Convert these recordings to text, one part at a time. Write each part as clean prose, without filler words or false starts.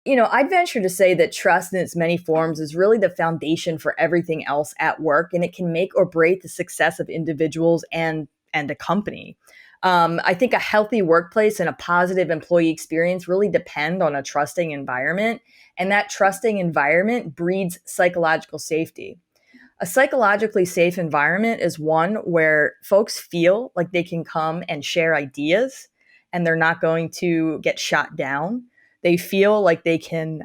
I'd venture to say that trust in its many forms is really the foundation for everything else at work, and it can make or break the success of individuals and a company. I think a healthy workplace and a positive employee experience really depend on a trusting environment, and that trusting environment breeds psychological safety. A psychologically safe environment is one where folks feel like they can come and share ideas and they're not going to get shot down. They feel like they can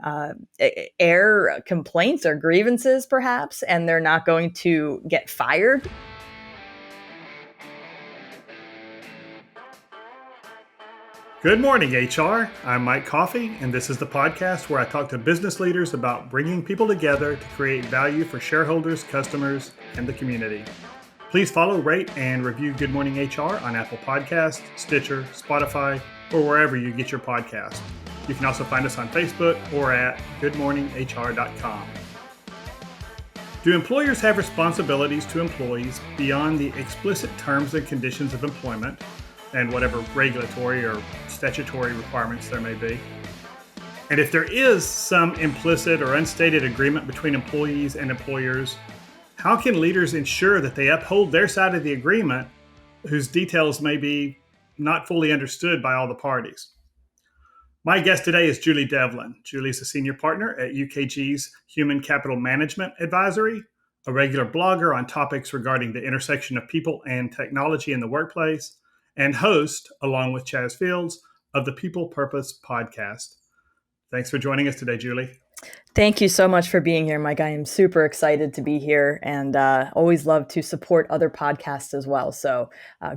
air complaints or grievances, perhaps, and they're not going to get fired. Good morning, HR. I'm Mike Coffey, and this is the podcast where I talk to business leaders about bringing people together to create value for shareholders, customers, and the community. Please follow, rate, and review Good Morning HR on Apple Podcasts, Stitcher, Spotify, or wherever you get your podcast. You can also find us on Facebook or at goodmorninghr.com. Do employers have responsibilities to employees beyond the explicit terms and conditions of employment and whatever regulatory or statutory requirements there may be? And if there is some implicit or unstated agreement between employees and employers, how can leaders ensure that they uphold their side of the agreement, whose details may be not fully understood by all the parties? My guest today is Julie Develin. Julie's a senior partner at UKG's Human Capital Management Advisory, a regular blogger on topics regarding the intersection of people and technology in the workplace, and host, along with Chaz Fields, of the People Purpose podcast. Thanks for joining us today, Julie. Thank you so much for being here, Mike. I am super excited to be here and always love to support other podcasts as well. So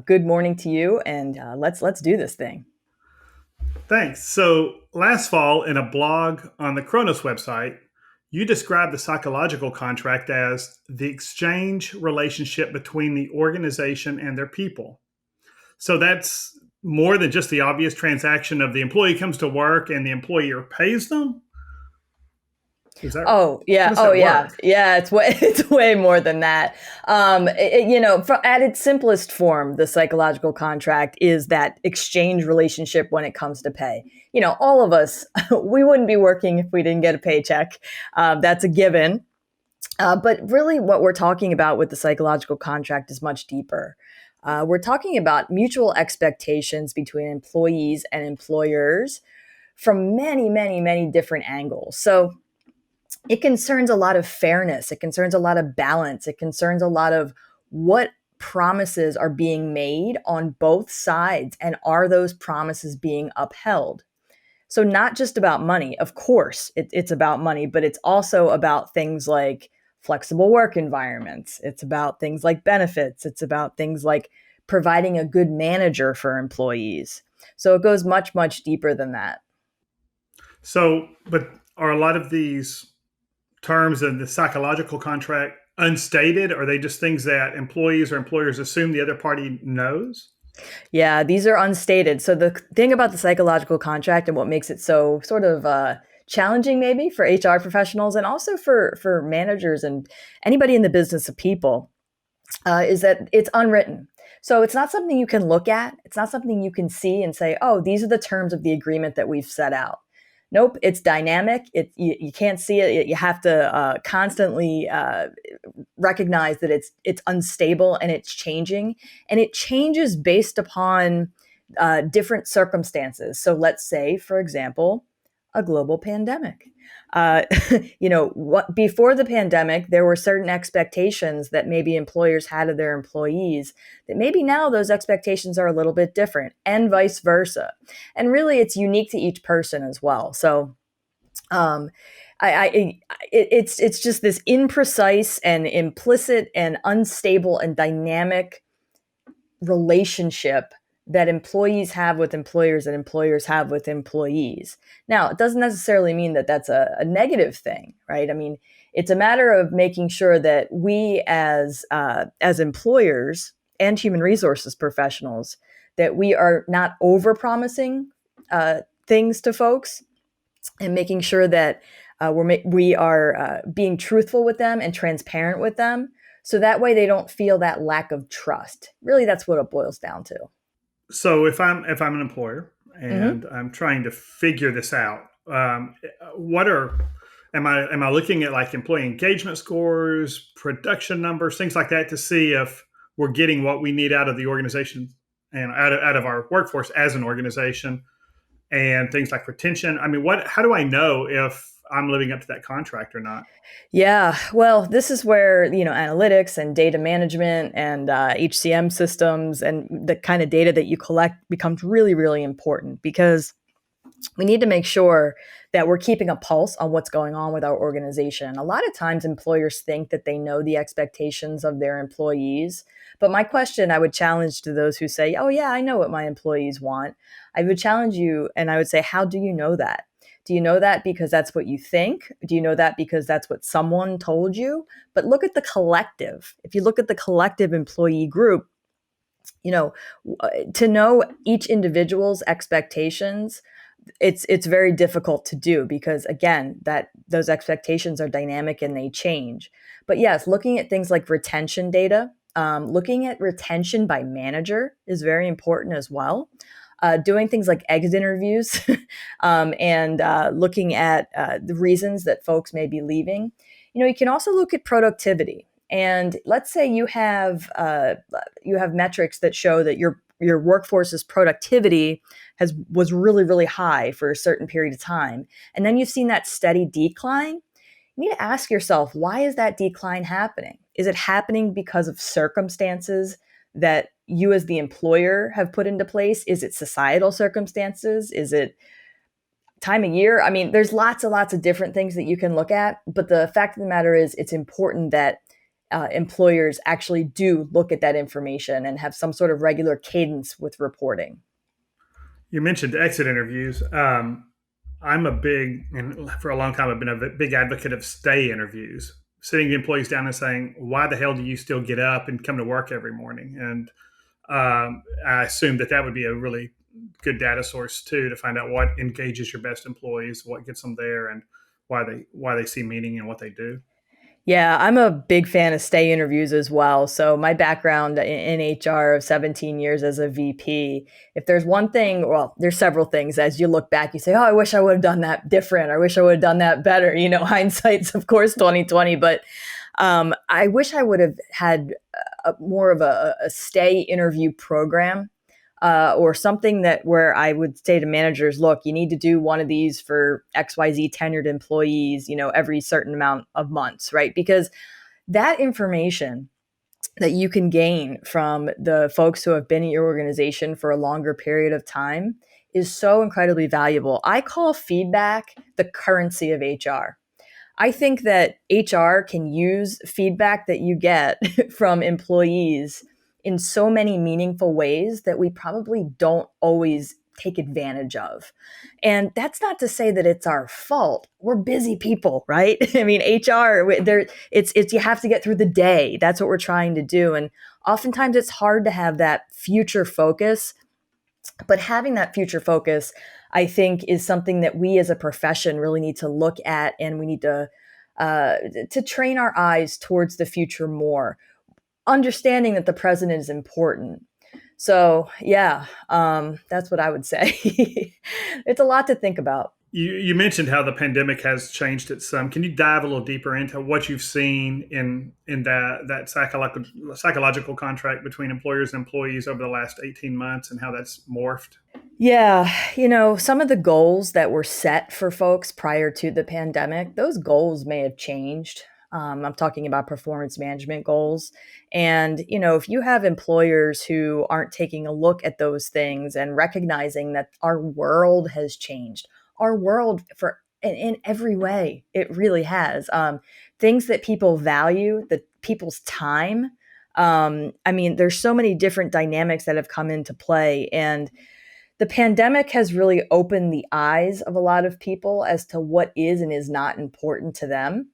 good morning to you, and let's do this thing. Thanks. So last fall, in a blog on the Kronos website, you described the psychological contract as the exchange relationship between the organization and their people. So that's more than just the obvious transaction of the employee comes to work and the employer pays them? Oh yeah. It's way more than that. At its simplest form, the psychological contract is that exchange relationship when it comes to pay. All of us, we wouldn't be working if we didn't get a paycheck. That's a given. But really what we're talking about with the psychological contract is much deeper. We're talking about mutual expectations between employees and employers from many, many, many different angles. So it concerns a lot of fairness. It concerns a lot of balance. It concerns a lot of what promises are being made on both sides, and are those promises being upheld? So not just about money. Of course, it's about money, but it's also about things like flexible work environments. It's about things like benefits. It's about things like providing a good manager for employees. So it goes much, much deeper than that. So, but are a lot of these terms in the psychological contract unstated? Or are they just things that employees or employers assume the other party knows? Yeah, these are unstated. So the thing about the psychological contract and what makes it so sort of challenging maybe for HR professionals and also for managers and anybody in the business of people is that it's unwritten. So it's not something you can look at. It's not something you can see and say, oh, these are the terms of the agreement that we've set out. Nope, it's dynamic. You can't see it. You have to constantly recognize that it's unstable and it's changing. And it changes based upon different circumstances. So let's say, for example, a global pandemic. Before the pandemic, there were certain expectations that maybe employers had of their employees that maybe now those expectations are a little bit different, and vice versa. And really, it's unique to each person as well. So, it's just this imprecise and implicit and unstable and dynamic relationship that employees have with employers and employers have with employees. Now, it doesn't necessarily mean that that's a negative thing, right? I mean, it's a matter of making sure that we as employers and human resources professionals, that we are not over-promising things to folks, and making sure that we are being truthful with them and transparent with them, so that way they don't feel that lack of trust. Really, that's what it boils down to. So if I'm an employer and I'm trying to figure this out, Um, what are am I looking at like employee engagement scores, production numbers, things like that to see if we're getting what we need out of the organization and out of our workforce as an organization, and things like retention? I mean, what? How do I know if I'm living up to that contract or not? Yeah, well, this is where, analytics and data management and HCM systems and the kind of data that you collect becomes really, really important because we need to make sure that we're keeping a pulse on what's going on with our organization. A lot of times employers think that they know the expectations of their employees. But my question I would challenge to those who say, oh, yeah, I know what my employees want. I would challenge you and I would say, how do you know that? Do you know that because that's what you think? Do you know that because that's what someone told you? But look at the collective. If you look at the collective employee group, you know, to know each individual's expectations, it's very difficult to do because again that those expectations are dynamic and they change. But yes, looking at things like retention data, looking at retention by manager is very important as well. Doing things like exit interviews and looking at the reasons that folks may be leaving. You can also look at productivity. And let's say you have metrics that show that your workforce's productivity was really, really high for a certain period of time. And then you've seen that steady decline. You need to ask yourself, why is that decline happening? Is it happening because of circumstances that you as the employer have put into place? Is it societal circumstances? Is it time of year? I mean, there's lots and lots of different things that you can look at. But the fact of the matter is, it's important that employers actually do look at that information and have some sort of regular cadence with reporting. You mentioned exit interviews. I'm a big, and for a long time, I've been a big advocate of stay interviews, sitting the employees down and saying, why the hell do you still get up and come to work every morning? And I assume that would be a really good data source too, to find out what engages your best employees, what gets them there, and why they see meaning in what they do. Yeah, I'm a big fan of stay interviews as well. So my background in HR of 17 years as a VP, if there's one thing, well, there's several things. As you look back, you say, "Oh, I wish I would have done that different. I wish I would have done that better." Hindsight's of course 2020, but I wish I would have had more of a stay interview program or something that where I would say to managers, look, you need to do one of these for XYZ tenured employees, every certain amount of months, right? Because that information that you can gain from the folks who have been at your organization for a longer period of time is so incredibly valuable. I call feedback the currency of HR. I think that HR can use feedback that you get from employees in so many meaningful ways that we probably don't always take advantage of. And that's not to say that it's our fault. We're busy people, right? I mean, HR, it's you have to get through the day. That's what we're trying to do. And oftentimes it's hard to have that future focus, but having that future focus, I think, is something that we as a profession really need to look at, and we need to train our eyes towards the future more, understanding that the present is important. So, yeah, that's what I would say. It's a lot to think about. You mentioned how the pandemic has changed it some. Can you dive a little deeper into what you've seen in that psychological contract between employers and employees over the last 18 months and how that's morphed? Yeah, some of the goals that were set for folks prior to the pandemic, those goals may have changed. I'm talking about performance management goals. And, if you have employers who aren't taking a look at those things and recognizing that our world has changed, our world in every way, it really has. Things that people value, the people's time. I mean, there's so many different dynamics that have come into play. And the pandemic has really opened the eyes of a lot of people as to what is and is not important to them.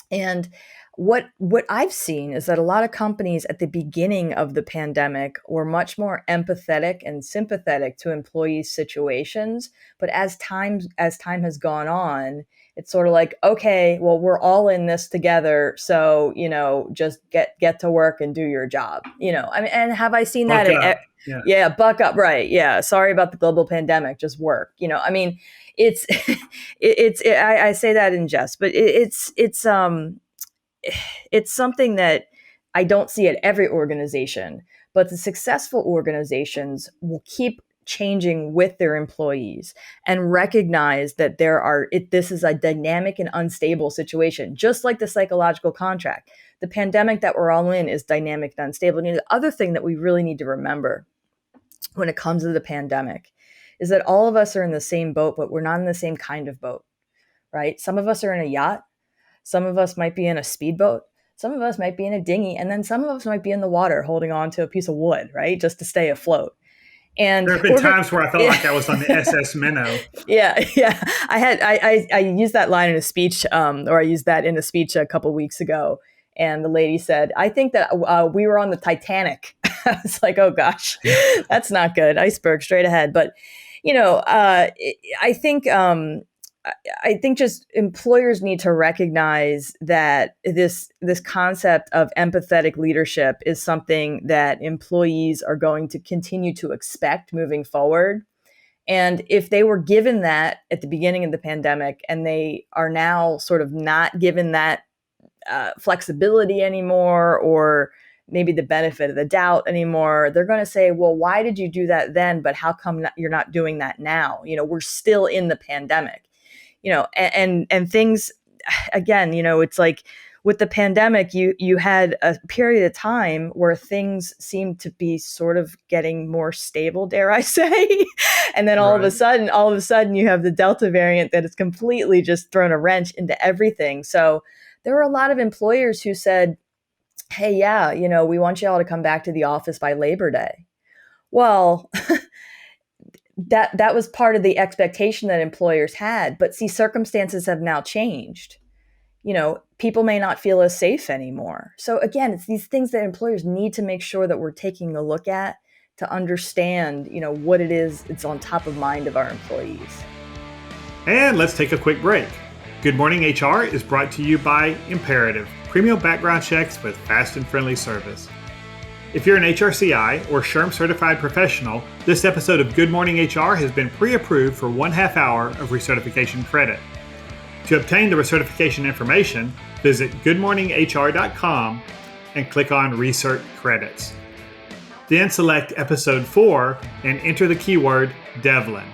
And What I've seen is that a lot of companies at the beginning of the pandemic were much more empathetic and sympathetic to employees' situations. But as time has gone on, it's sort of like, okay, well, we're all in this together, so just get to work and do your job. I mean, and have I seen that? Buck up. Yeah. Yeah, buck up, right? Yeah, sorry about the global pandemic, just work. I mean, it's I say that in jest, but it's something that I don't see at every organization, but the successful organizations will keep changing with their employees and recognize that this is a dynamic and unstable situation, just like the psychological contract. The pandemic that we're all in is dynamic and unstable. And the other thing that we really need to remember when it comes to the pandemic is that all of us are in the same boat, but we're not in the same kind of boat, right? Some of us are in a yacht. Some of us might be in a speedboat. Some of us might be in a dinghy. And then some of us might be in the water holding on to a piece of wood, right? Just to stay afloat. And There have been times where I felt like I was on the SS Minnow. yeah. I used that line in a speech, or I used that in a speech a couple weeks ago. And the lady said, I think that we were on the Titanic. I was like, oh gosh, that's not good. Iceberg straight ahead. But, I think just employers need to recognize that this concept of empathetic leadership is something that employees are going to continue to expect moving forward. And if they were given that at the beginning of the pandemic and they are now sort of not given that flexibility anymore, or maybe the benefit of the doubt anymore, they're going to say, well, why did you do that then? But how come you're not doing that now? We're still in the pandemic. And things, again, it's like with the pandemic, you had a period of time where things seemed to be sort of getting more stable, dare I say. And then all of a sudden you have the Delta variant that has completely just thrown a wrench into everything. So there were a lot of employers who said, hey, yeah, we want you all to come back to the office by Labor Day. Well, that was part of the expectation that employers had. But see, circumstances have now changed. People may not feel as safe anymore. So again, it's these things that employers need to make sure that we're taking a look at to understand, what it is that's on top of mind of our employees. And let's take a quick break. Good Morning HR is brought to you by Imperative, premium background checks with fast and friendly service. If you're an HRCI or SHRM certified professional, this episode of Good Morning HR has been pre-approved for 1/2 hour of recertification credit. To obtain the recertification information, visit goodmorninghr.com and click on Recert Credits. Then select episode 4 and enter the keyword Devlin,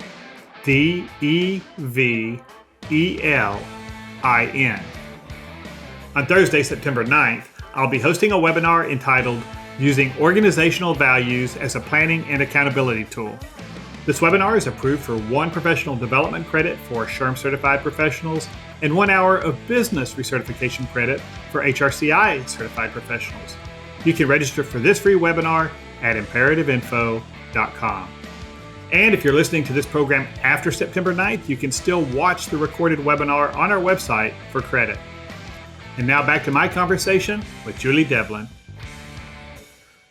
Develin. On Thursday, September 9th, I'll be hosting a webinar entitled Using Organizational Values as a Planning and Accountability Tool. This webinar is approved for 1 professional development credit for SHRM certified professionals and 1 hour of business recertification credit for HRCI certified professionals. You can register for this free webinar at imperativeinfo.com. And if you're listening to this program after September 9th, you can still watch the recorded webinar on our website for credit. And now back to my conversation with Julie Develin.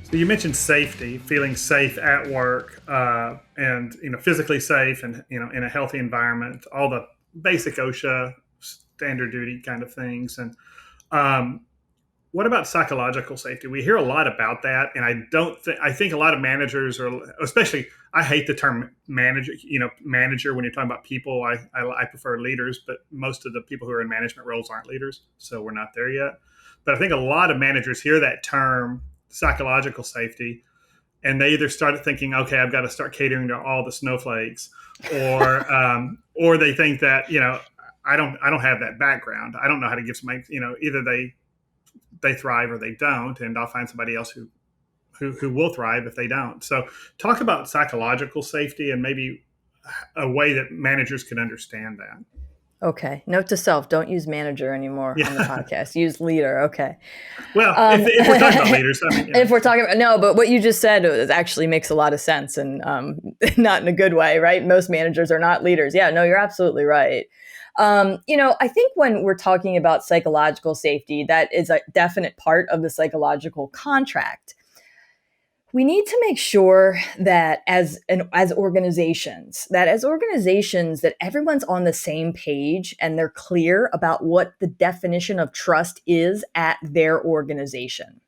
So you mentioned safety, feeling safe at work, and physically safe, and in a healthy environment, all the basic OSHA standard duty kind of things. And what about psychological safety? We hear a lot about that, and I think a lot of managers are, especially, I hate the term manager. Manager, when you're talking about people, I prefer leaders, but most of the people who are in management roles aren't leaders, so we're not there yet. But I think a lot of managers hear that term, psychological safety, and they either started thinking, okay, I've got to start catering to all the snowflakes, or they think that I don't have that background. I don't know how to give somebody, either they thrive or they don't, and I'll find somebody else who will thrive if they don't. So talk about psychological safety and maybe a way that managers can understand that. Okay. Note to self, don't use manager anymore on the podcast. Use leader. Okay. Well, if we're talking about leaders, if we're talking about, no, but what you just said actually makes a lot of sense, and not in a good way, right? Most managers are not leaders. Yeah, no, you're absolutely right. I think when we're talking about psychological safety, that is a definite part of the psychological contract. We need to make sure that as organizations, that everyone's on the same page and they're clear about what the definition of trust is at their organization.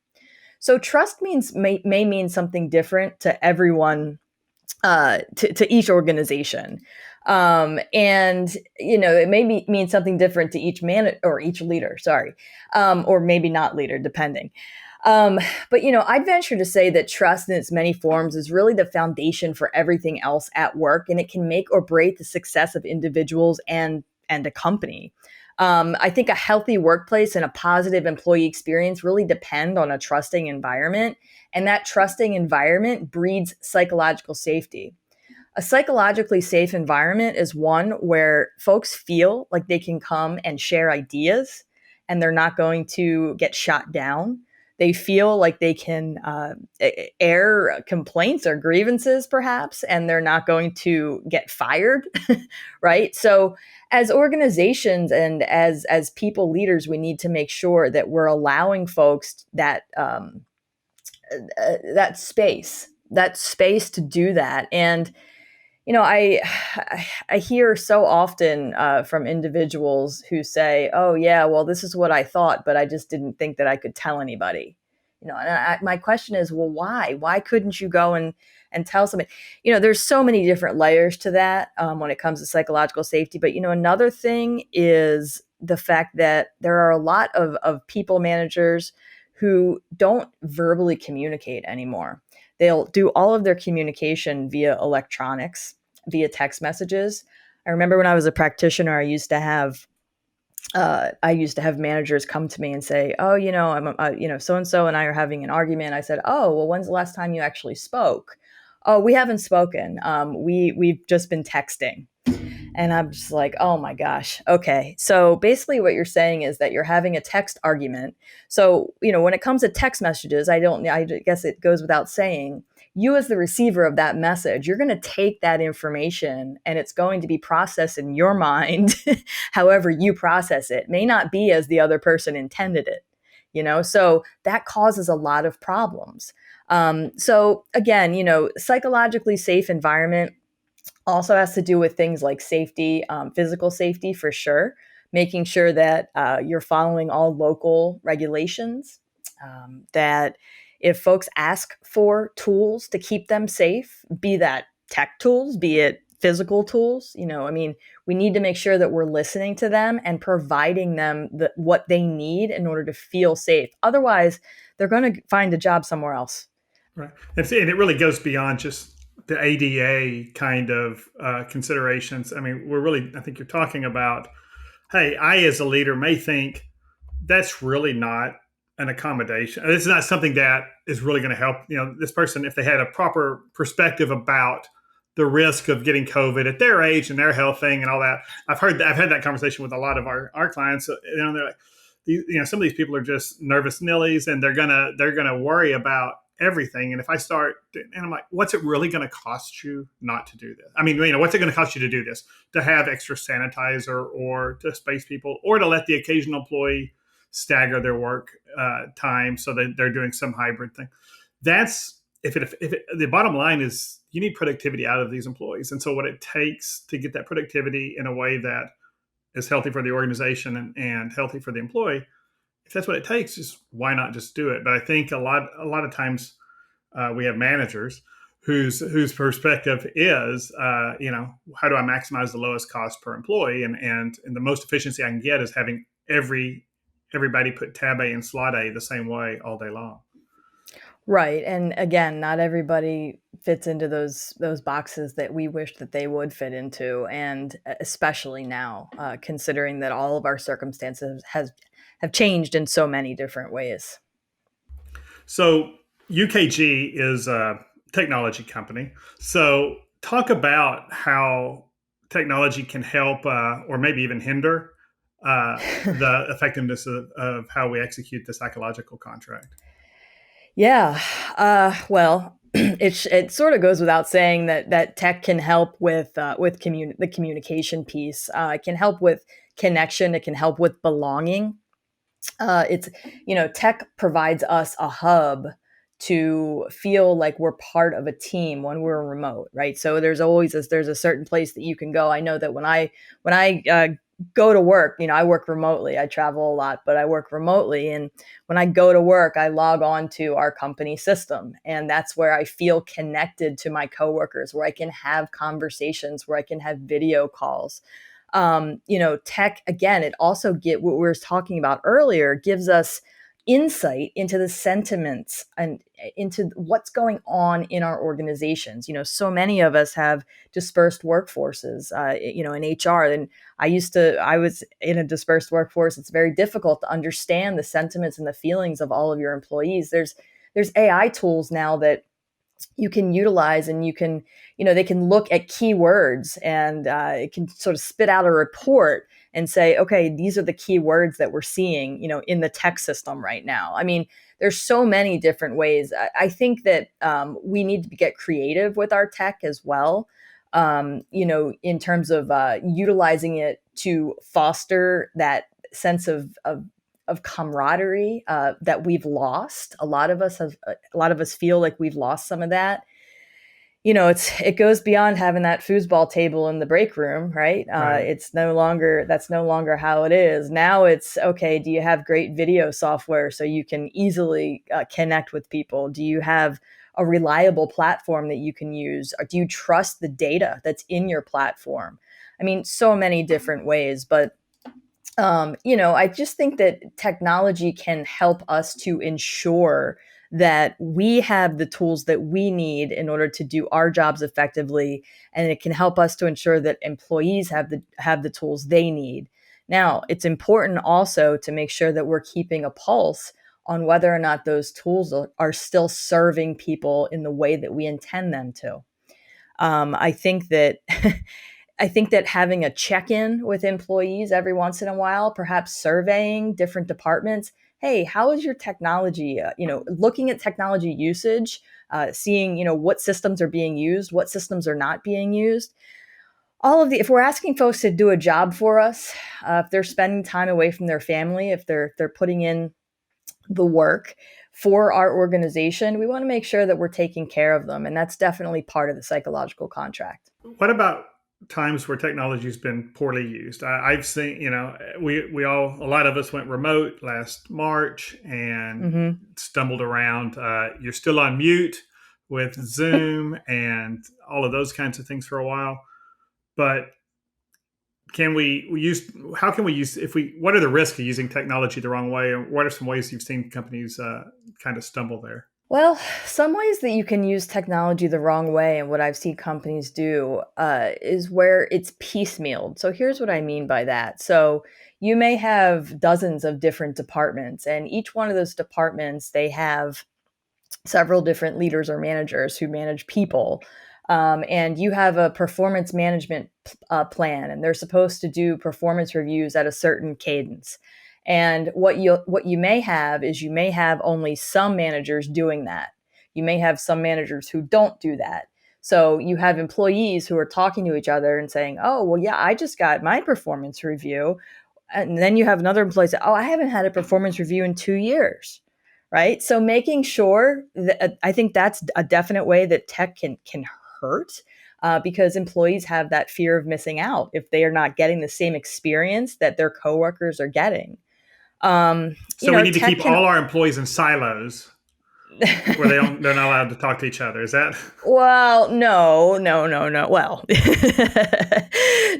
So trust may mean something different to everyone, to each organization. And it may mean something different to each man or each leader, sorry, or maybe not leader, depending. Um, but I'd venture to say that trust in its many forms is really the foundation for everything else at work, and it can make or break the success of individuals and a company. I think a healthy workplace and a positive employee experience really depend on a trusting environment, and that trusting environment breeds psychological safety. A psychologically safe environment is one where folks feel like they can come and share ideas and they're not going to get shot down. They feel like they can air complaints or grievances, perhaps, and they're not going to get fired, right? So, as organizations and as people leaders, we need to make sure that we're allowing folks that space to do that. And you know, I I hear so often from individuals who say, "Oh yeah, well this is what I thought, but I just didn't think that I could tell anybody." And my question is, well, why? Why couldn't you go and tell somebody? There's so many different layers to that when it comes to psychological safety. But another thing is the fact that there are a lot of people managers who don't verbally communicate anymore. They'll do all of their communication via electronics, via text messages. I remember when I was a practitioner, I used to have managers come to me and say, "Oh, so and so and I are having an argument." I said, "Oh, well, when's the last time you actually spoke?" "Oh, we haven't spoken. We've just been texting." And I'm just like, oh my gosh. Okay. So basically, what you're saying is that you're having a text argument. So, when it comes to text messages, I guess it goes without saying, you as the receiver of that message, you're going to take that information and it's going to be processed in your mind, however you process it. May not be as the other person intended it, So that causes a lot of problems. So again, psychologically safe environment also has to do with things like safety, physical safety for sure, making sure that you're following all local regulations, that if folks ask for tools to keep them safe, be that tech tools, be it physical tools, we need to make sure that we're listening to them and providing them what they need in order to feel safe. Otherwise, they're going to find a job somewhere else. Right. And it really goes beyond just the ADA kind of considerations. I mean, I think you're talking about, hey, I as a leader may think that's really not an accommodation. This is not something that is really going to help, this person, if they had a proper perspective about the risk of getting COVID at their age and their health thing and all that. I've had that conversation with a lot of our clients. They're like, some of these people are just nervous nillies and they're gonna worry about everything. And if I start, and I'm like, what's it really going to cost you not to do this? I mean, what's it going to cost you to do this? To have extra sanitizer or to space people or to let the occasional employee stagger their work time so that they're doing some hybrid thing. That's the bottom line is you need productivity out of these employees. And so what it takes to get that productivity in a way that is healthy for the organization and healthy for the employee, if that's what it takes, just why not just do it? But I think a lot of times we have managers whose perspective is, how do I maximize the lowest cost per employee, and the most efficiency I can get is having everybody put tab A and slot A the same way all day long. Right. And again, not everybody fits into those boxes that we wish that they would fit into, and especially now, considering that all of our circumstances have changed in so many different ways. So UKG is a technology company. So talk about how technology can help or maybe even hinder the effectiveness of how we execute the psychological contract. Yeah. Well, it sort of goes without saying that tech can help with the communication piece. It can help with connection. It can help with belonging. It's tech provides us a hub to feel like we're part of a team when we're remote, right? So there's a certain place that you can go. I know that when I go to work, I work remotely. I travel a lot, but I work remotely, and when I go to work, I log on to our company system, and that's where I feel connected to my coworkers, where I can have conversations, where I can have video calls. Tech, again, it also get what we were talking about earlier, gives us insight into the sentiments and into what's going on in our organizations. So many of us have dispersed workforces, in HR. And I was in a dispersed workforce. It's very difficult to understand the sentiments and the feelings of all of your employees. There's AI tools now that you can utilize, and they can look at keywords, and it can sort of spit out a report and say, okay, these are the keywords that we're seeing, in the tech system right now. I mean, there's so many different ways. I think that we need to get creative with our tech as well. In terms of utilizing it to foster that sense of camaraderie that we've lost. A lot of us feel like we've lost some of that. It goes beyond having that foosball table in the break room, right? Right. That's no longer how it is. Now it's, okay, do you have great video software so you can easily connect with people? Do you have a reliable platform that you can use? Or do you trust the data that's in your platform? I mean, so many different ways, but I just think that technology can help us to ensure that we have the tools that we need in order to do our jobs effectively, and it can help us to ensure that employees have the tools they need. Now, it's important also to make sure that we're keeping a pulse on whether or not those tools are still serving people in the way that we intend them to. I think that I think that having a check-in with employees every once in a while, perhaps surveying different departments, hey, how is your technology? Looking at technology usage, seeing what systems are being used, what systems are not being used. If we're asking folks to do a job for us, if they're spending time away from their family, if they're putting in the work for our organization, we want to make sure that we're taking care of them, and that's definitely part of the psychological contract. What about times where technology's been poorly used? I've seen, a lot of us went remote last March and Mm-hmm. stumbled around. You're still on mute with Zoom and all of those kinds of things for a while. But can we use, how can we use, what are the risks of using technology the wrong way? And what are some ways you've seen companies kind of stumble there? Well, some ways that you can use technology the wrong way, and what I've seen companies do, is where it's piecemealed. So here's what I mean by that. So you may have dozens of different departments, and each one of those departments, they have several different leaders or managers who manage people. And you have a performance management plan, and they're supposed to do performance reviews at a certain cadence. And what you may have is, you may have only some managers doing that. You may have some managers who don't do that. So you have employees who are talking to each other and saying, "Oh, well, yeah, I just got my performance review," and then you have another employee say, "Oh, I haven't had a performance review in 2 years." Right. So making sure that, I think that's a definite way that tech can hurt, because employees have that fear of missing out if they are not getting the same experience that their coworkers are getting. So we need to Tech keep can. all our employees in silos where they're not allowed to talk to each other. Is that? Well, no, no, no, no. Well,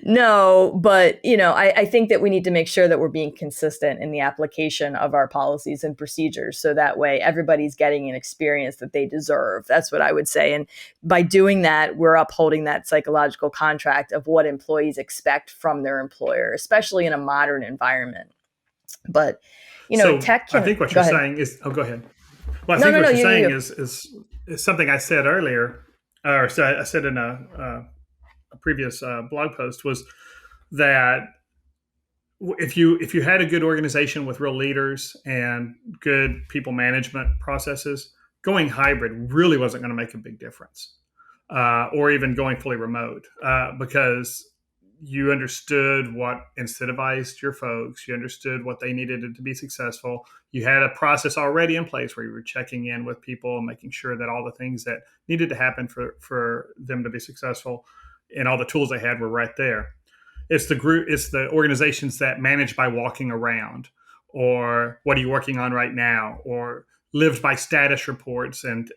no, but I think that we need to make sure that we're being consistent in the application of our policies and procedures, so that way everybody's getting an experience that they deserve. That's what I would say. And by doing that, we're upholding that psychological contract of what employees expect from their employer, especially in a modern environment. But So tech I can. think what Go you're ahead. saying is, oh, go ahead. Well, I No, think no, no. what you're saying You. is something I said earlier, or I said in a previous blog post, was that if you had a good organization with real leaders and good people management processes, going hybrid really wasn't going to make a big difference, or even going fully remote, because you understood what incentivized your folks. You understood what they needed to be successful. You had a process already in place where you were checking in with people and making sure that all the things that needed to happen for them to be successful and all the tools they had were right there. It's the organizations that manage by walking around, or what are you working on right now, or lived by status reports. And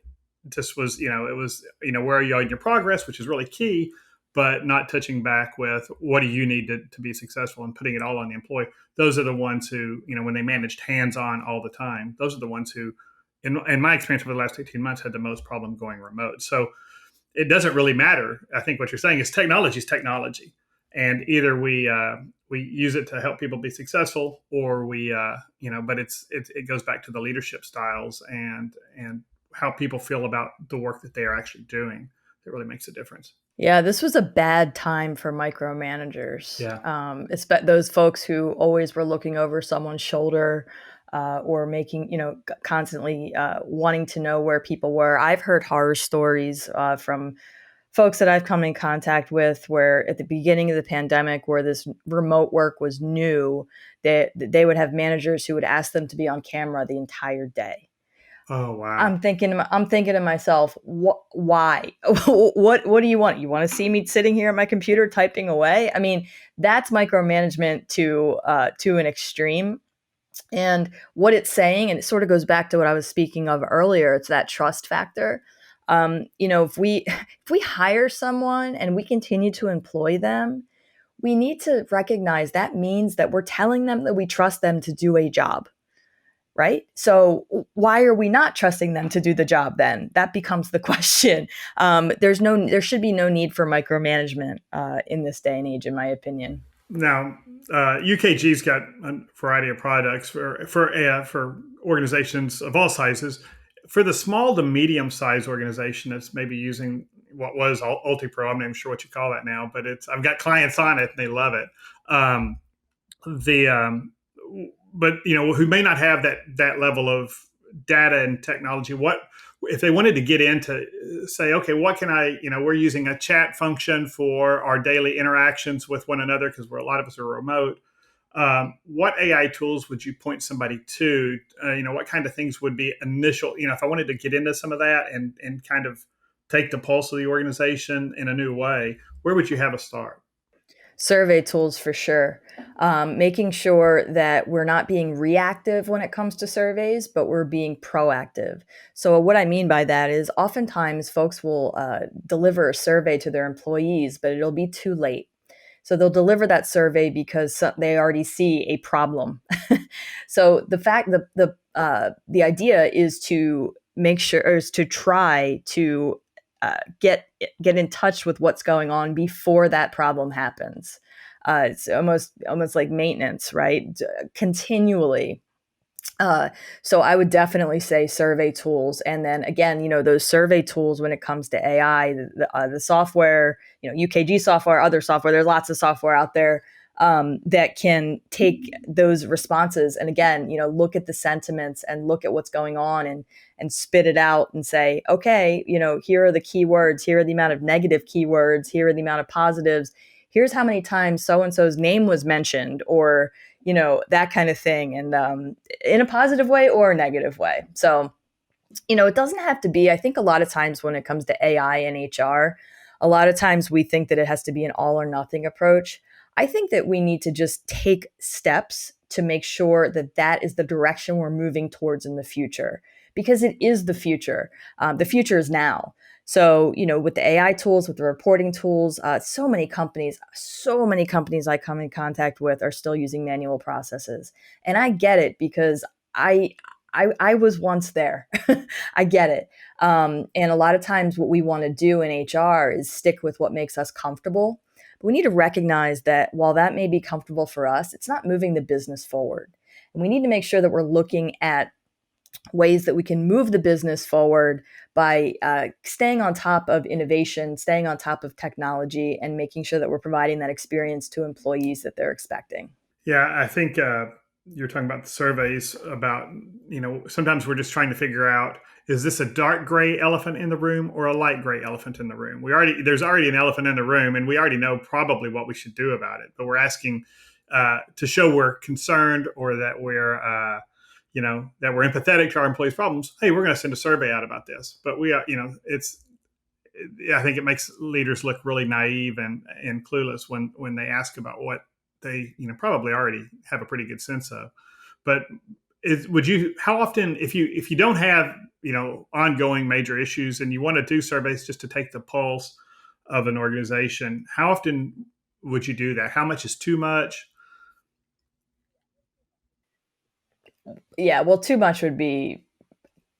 just was, it was, where are you in your progress, which is really key, but not touching back with what do you need to be successful, and putting it all on the employee. Those are the ones who, when they managed hands on all the time, those are the ones who, in my experience over the last 18 months, had the most problem going remote. So it doesn't really matter. I think what you're saying is technology is technology, and either we use it to help people be successful, or we but it goes back to the leadership styles and how people feel about the work that they are actually doing. That really makes a difference. Yeah, this was a bad time for micromanagers. Yeah. Those folks who always were looking over someone's shoulder, or making, constantly wanting to know where people were. I've heard horror stories from folks that I've come in contact with where at the beginning of the pandemic, where this remote work was new, they would have managers who would ask them to be on camera the entire day. Oh wow. I'm thinking to myself, why? What do you want? You want to see me sitting here at my computer typing away? I mean, that's micromanagement to an extreme. And what it's saying, and it sort of goes back to what I was speaking of earlier, it's that trust factor. If we hire someone and we continue to employ them, we need to recognize that means that we're telling them that we trust them to do a job, right? So why are we not trusting them to do the job then? That becomes the question. There should be no need for micromanagement in this day and age, in my opinion. Now, UKG's got a variety of products for organizations of all sizes. For the small to medium sized organization that's maybe using what was UltiPro, I'm not even sure what you call that now, but I've got clients on it and they love it. The But who may not have that level of data and technology, what if they wanted to get into, say, okay, what can I, we're using a chat function for our daily interactions with one another because a lot of us are remote. What AI tools would you point somebody to? What kind of things would be initial, if I wanted to get into some of that and kind of take the pulse of the organization in a new way, where would you have a start? Survey tools for sure. Making sure that we're not being reactive when it comes to surveys, but we're being proactive. So, what I mean by that is oftentimes folks will deliver a survey to their employees, but it'll be too late. So, they'll deliver that survey because they already see a problem. So, the idea is to make sure, or is to try to get in touch with what's going on before that problem happens. It's almost like maintenance, right? Continually. So I would definitely say survey tools, and then again, those survey tools when it comes to AI, the software, UKG software, other software. There's lots of software out there that can take those responses and again, look at the sentiments and look at what's going on and spit it out and say, okay, here are the keywords, here are the amount of negative keywords, here are the amount of positives, here's how many times so and so's name was mentioned, or that kind of thing, and in a positive way or a negative way. So, it doesn't have to be. I think a lot of times when it comes to AI and HR, a lot of times we think that it has to be an all or nothing approach. I think that we need to just take steps to make sure that that is the direction we're moving towards in the future, because it is the future. The future is now. So, with the AI tools, with the reporting tools, so many companies I come in contact with are still using manual processes. And I get it because I was once there. I get it. And a lot of times what we want to do in HR is stick with what makes us comfortable. But we need to recognize that while that may be comfortable for us, it's not moving the business forward. And we need to make sure that we're looking at ways that we can move the business forward by staying on top of innovation, staying on top of technology, and making sure that we're providing that experience to employees that they're expecting. Yeah, I think you're talking about the surveys about, sometimes we're just trying to figure out, is this a dark gray elephant in the room or a light gray elephant in the room? There's already an elephant in the room, and we already know probably what we should do about it. But we're asking to show we're concerned, or that we're empathetic to our employees' problems. Hey, we're going to send a survey out about this. But we are, I think it makes leaders look really naive and clueless when they ask about what they probably already have a pretty good sense of. But how often, if you don't have ongoing major issues and you want to do surveys just to take the pulse of an organization, how often would you do that? How much is too much? Yeah, well, too much would be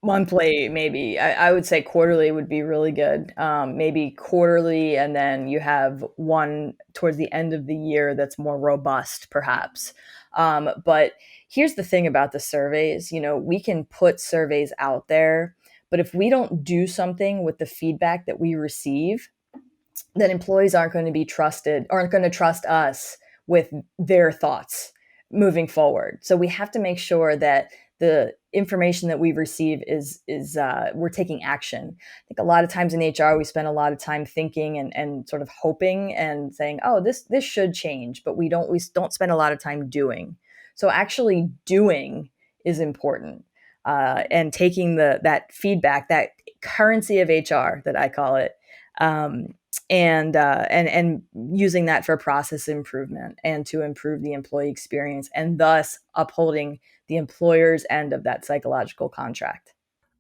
monthly, maybe. I would say quarterly would be really good. Maybe quarterly, and then you have one towards the end of the year that's more robust, perhaps. But here's the thing about the surveys. We can put surveys out there, but if we don't do something with the feedback that we receive, then employees aren't going to trust us with their thoughts moving forward. So we have to make sure that the information that we receive is we're taking action. I think a lot of times in HR, we spend a lot of time thinking and sort of hoping and saying, oh, this should change, but we don't spend a lot of time doing. So actually doing is important, and taking that feedback, that currency of HR that I call it, and using that for process improvement and to improve the employee experience, and thus upholding the employer's end of that psychological contract.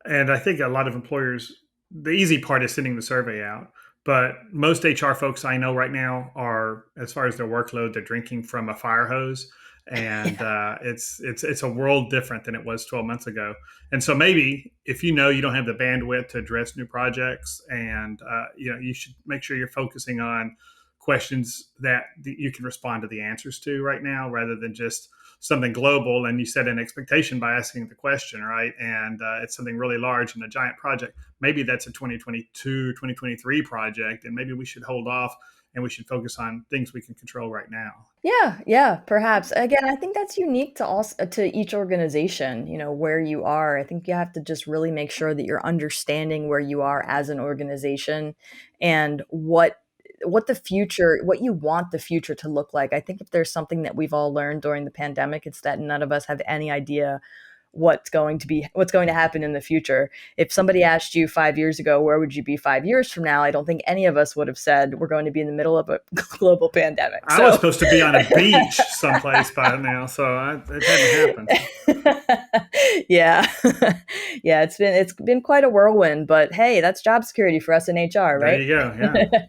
And I think a lot of employers, the easy part is sending the survey out. But most HR folks I know right now are, as far as their workload, they're drinking from a fire hose, and Yeah. it's a world different than it was 12 months ago. And so maybe if you don't have the bandwidth to address new projects, and you should make sure you're focusing on questions that you can respond to the answers to right now, rather than just something global, and you set an expectation by asking the question, right? And it's something really large and a giant project. Maybe that's a 2022, 2023 project, and maybe we should hold off and we should focus on things we can control right now. Yeah, perhaps. Again, I think that's unique to each organization, where you are. I think you have to just really make sure that you're understanding where you are as an organization, and what you want the future to look like. I think if there's something that we've all learned during the pandemic, it's that none of us have any idea what's going to happen in the future. If somebody asked you 5 years ago, where would you be 5 years from now? I don't think any of us would have said we're going to be in the middle of a global pandemic. I was supposed to be on a beach someplace by now, so it hadn't happened. Yeah. Yeah, it's been quite a whirlwind, but hey, that's job security for us in HR, There right? you go. Yeah.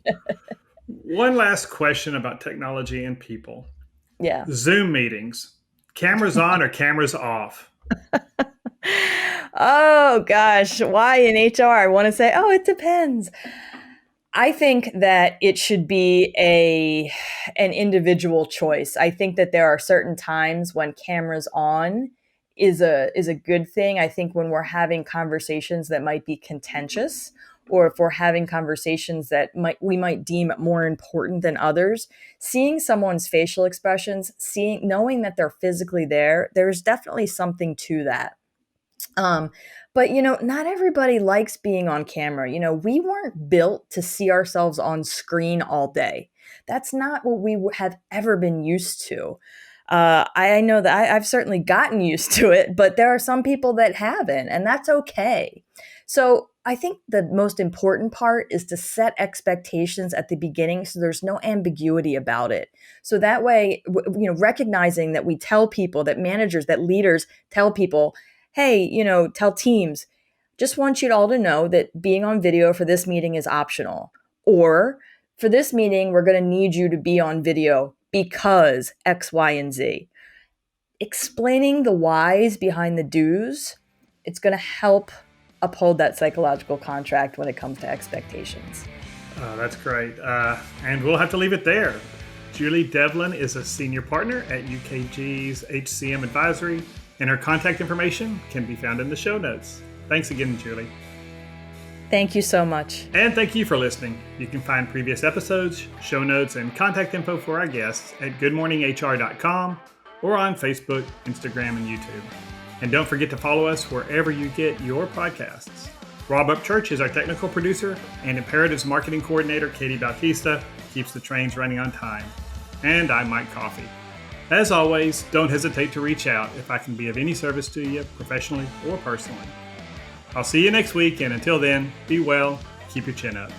One last question about technology and people. Yeah. Zoom meetings, cameras on or cameras off? Oh gosh, why in HR? I want to say, oh, it depends. I think that it should be an individual choice. I think that there are certain times when cameras on is a good thing. I think when we're having conversations that might be contentious, or if we're having conversations that we might deem more important than others, seeing someone's facial expressions, knowing that they're physically there, there's definitely something to that. Um, but not everybody likes being on camera. We weren't built to see ourselves on screen all day. That's not what we have ever been used to. I know that I've certainly gotten used to it, but there are some people that haven't, and that's okay. So I think the most important part is to set expectations at the beginning, so there's no ambiguity about it. So that way, recognizing that we tell people, that managers, that leaders tell people, hey, tell teams, just want you all to know that being on video for this meeting is optional. Or for this meeting, we're going to need you to be on video because X, Y, and Z. Explaining the whys behind the do's, it's going to help uphold that psychological contract when it comes to expectations. That's great. And we'll have to leave it there. Julie Develin is a senior partner at UKG's HCM Advisory, and her contact information can be found in the show notes. Thanks again, Julie. Thank you so much. And thank you for listening. You can find previous episodes, show notes, and contact info for our guests at goodmorninghr.com or on Facebook, Instagram, and YouTube. And don't forget to follow us wherever you get your podcasts. Rob Upchurch is our technical producer, and Imperatives Marketing Coordinator Katie Bautista keeps the trains running on time. And I'm Mike Coffey. As always, don't hesitate to reach out if I can be of any service to you, professionally or personally. I'll see you next week, and until then, be well, keep your chin up.